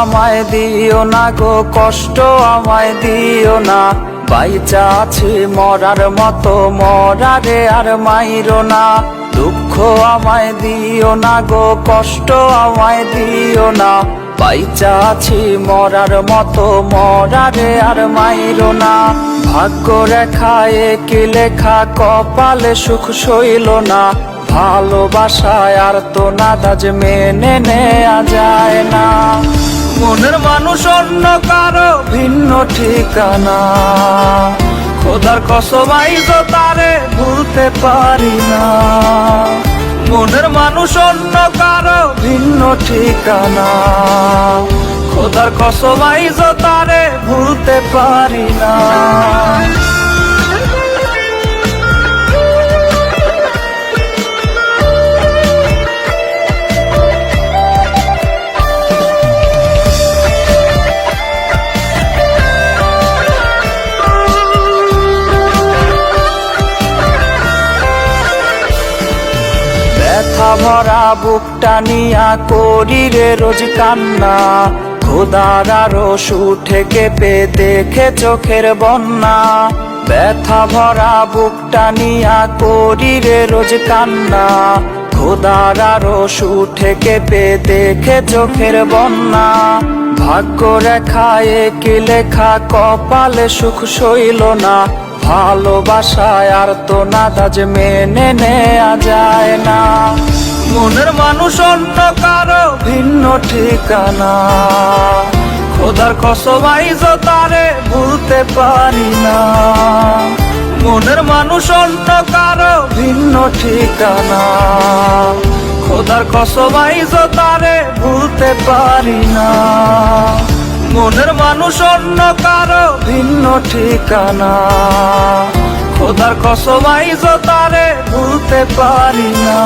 আমায় দিও না গো, কষ্ট আমায় দিও না। বাইচা আছি মরার মতো, মরারে আর মাইরো না। দুঃখ আমায় দিও না গো, কষ্ট আমায় দিও না। বাইচা আছি মরার মতো, মরারে আর মাইরো না। ভাগ্য রেখায় কি লেখা, কপালে সুখ সইল না। ভালোবাসায় আর তো নাদাজ মেনে নেয়া যায় না। মনের মানুষ অন্য কারো ভিন্ন ঠিকানা, খোদার কসম আইজো তারে ভুলতে পারি না। মনের মানুষ অন্য কারো ভিন্ন ঠিকানা, খোদার কসম আইজো তারে ভুলতে পারি না। ব্যথা ভরা বুকটা নিয়া করি রে রোজ কান্না। খোদার আরশ উঠে কেঁপে দেখে চোখের বন্যা। ব্যথা ভরা বুকটা নিয়া করি রে রোজ কান্না। খোদার আরশ উঠে কেঁপে দেখে চোখের বন্যা। ভাগ্য রেখায় কি লেখা, কপালে সুখ সইল না। ভালোবাসায় আর তো নাদাজ মেনে নেয়া যায় না। মনের মানুষ অন্য কারো ভিন্ন ঠিকানা, খোদার কসম আইজো তারে ভুলতে পারি না। মনের মানুষ অন্য কারো ভিন্ন ঠিকানা, খোদার কসম আইজো তারে ভুলতে পারি না। মনের মানুষ অন্য কারো ভিন্ন ঠিকানা, খোদার কসম আইজো তারে ভুলতে পারি না।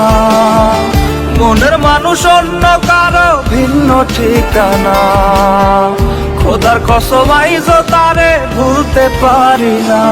মনের মানুষ অন্য কারো ভিন্ন ঠিকানা, খোদার কসম আইজো তারে ভুলতে পারি না।